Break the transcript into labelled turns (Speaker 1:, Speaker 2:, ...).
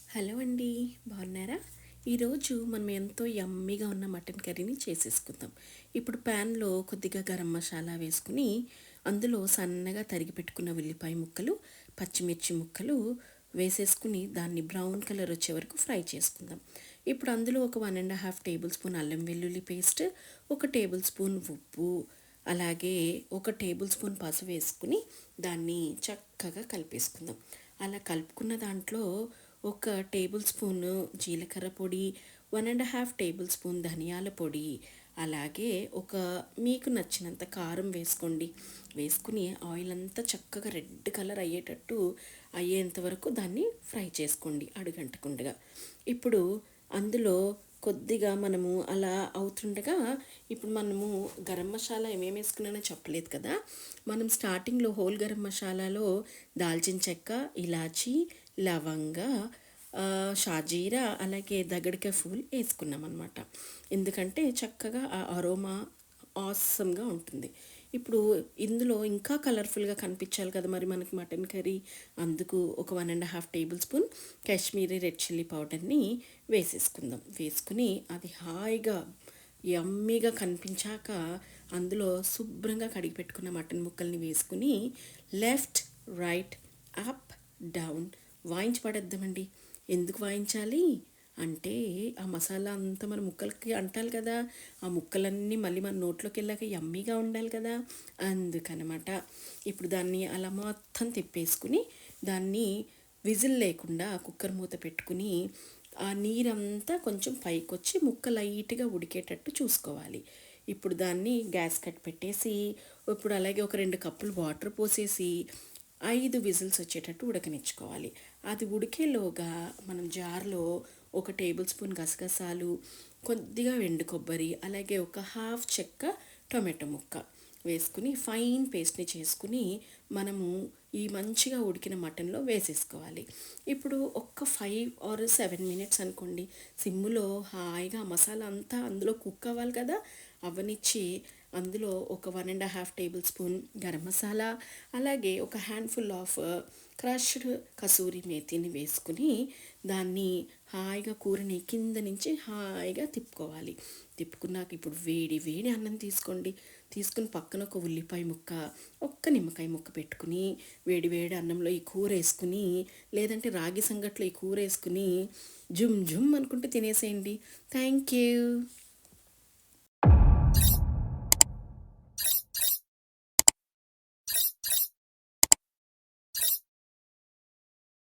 Speaker 1: Hello అండి, బాగున్నారా? ఈరోజు మనం ఎంతో యమ్మీగా ఉన్న మటన్ కర్రీని చేసేసుకుందాం. ఇప్పుడు ప్యాన్లో కొద్దిగా గరం మసాలా వేసుకుని అందులో సన్నగా తరిగి పెట్టుకున్న ఉల్లిపాయ ముక్కలు, పచ్చిమిర్చి ముక్కలు వేసేసుకుని దాన్ని బ్రౌన్ కలర్ వచ్చే వరకు ఫ్రై చేసుకుందాం. ఇప్పుడు అందులో ఒక 1.5 టేబుల్ స్పూన్ అల్లం వెల్లుల్లి పేస్ట్, ఒక టేబుల్ స్పూన్ ఉప్పు, అలాగే ఒక టేబుల్ స్పూన్ పసుపు వేసుకుని దాన్ని చక్కగా కలిపేసుకుందాం. అలా కలుపుకున్న దాంట్లో ఒక టేబుల్ స్పూను జీలకర్ర పొడి, 1.5 టేబుల్ స్పూన్ ధనియాల పొడి, అలాగే ఒక మీకు నచ్చినంత కారం వేసుకోండి. వేసుకుని ఆయిల్ అంతా చక్కగా రెడ్ కలర్ అయ్యేంత వరకు దాన్ని ఫ్రై చేసుకోండి అడుగంటకుండగా. ఇప్పుడు అందులో కొద్దిగా మనము అలా అవుతుండగా ఇప్పుడు మనము గరం మసాలా ఏమేమి వేసుకున్నానో చెప్పలేదు కదా. మనం స్టార్టింగ్లో హోల్ గరం మసాలాలో దాల్చిన చెక్క, ఇలాచీ, లవంగ, షాజీరా, అలాగే దగడికాయ ఫూల్ వేసుకున్నాం అనమాట. ఎందుకంటే చక్కగా ఆ అరోమా ఆసమ్గా ఉంటుంది. ఇప్పుడు ఇందులో ఇంకా కలర్ఫుల్గా కనిపించాలి కదా మరి మనకి మటన్ కర్రీ. అందుకు ఒక 1.5 table spoon Kashmiri red chilli పౌడర్ని వేసేసుకుందాం. వేసుకుని అది హాయిగా యమ్మీగా కనిపించాక అందులో శుభ్రంగా కడిగి పెట్టుకున్న మటన్ ముక్కల్ని వేసుకుని లెఫ్ట్, రైట్, అప్, డౌన్ వాయించి పడేద్దామండి. ఎందుకు వాయించాలి అంటే ఆ మసాలా అంతా మన ముక్కలకి అంటాలి కదా. ఆ ముక్కలన్నీ మళ్ళీ మన నోట్లోకి వెళ్ళాక యమ్మీగా ఉండాలి కదా, అందుకనమాట. ఇప్పుడు దాన్ని అలా మొత్తం తిప్పేసుకుని దాన్ని విజిల్ లేకుండా కుక్కర్ మూత పెట్టుకుని ఆ నీరంతా కొంచెం పైకి వచ్చి ముక్క లైట్గా ఉడికేటట్టు చూసుకోవాలి. ఇప్పుడు దాన్ని గ్యాస్ కట్ పెట్టేసి ఇప్పుడు అలాగే ఒక 2 కప్పులు వాటర్ పోసేసి 5 విజిల్స్ వచ్చేటట్టు ఉడకనిచ్చుకోవాలి. అది ఉడికేలోగా మనం జార్లో ఒక టేబుల్ స్పూన్ గసగసాలు, కొద్దిగా ఎండు కొబ్బరి, అలాగే ఒక హాఫ్ చెక్క టొమాటో ముక్క వేసుకుని ఫైన్ పేస్ట్ని చేసుకుని మనము ఈ మంచిగా ఉడికిన మటన్లో వేసేసుకోవాలి. ఇప్పుడు ఒక్క 5 ఆర్ 7 మినిట్స్ అనుకోండి, సిమ్ములో హాయిగా మసాలా అంతా అందులో కుక్ అవ్వాలి కదా. అవనిచ్చి అందులో ఒక 1.5 టేబుల్ స్పూన్ గరం మసాలా, అలాగే ఒక హ్యాండ్ఫుల్ ఆఫ్ క్రష్డ్ కసూరి మేతిని వేసుకుని దాన్ని హాయిగా కూరని కింద నుంచి హాయిగా తిప్పుకోవాలి. తిప్పుకున్నాక ఇప్పుడు వేడి వేడి అన్నం తీసుకోండి. తీసుకుని పక్కన ఒక ఉల్లిపాయ ముక్క, ఒక్క నిమ్మకాయ ముక్క పెట్టుకుని వేడి వేడి అన్నంలో ఈ కూర వేసుకుని, లేదంటే రాగి సంగట్లో ఈ కూర వేసుకుని జుమ్ జుమ్ అనుకుంటూ తినేసేయండి. Thank you.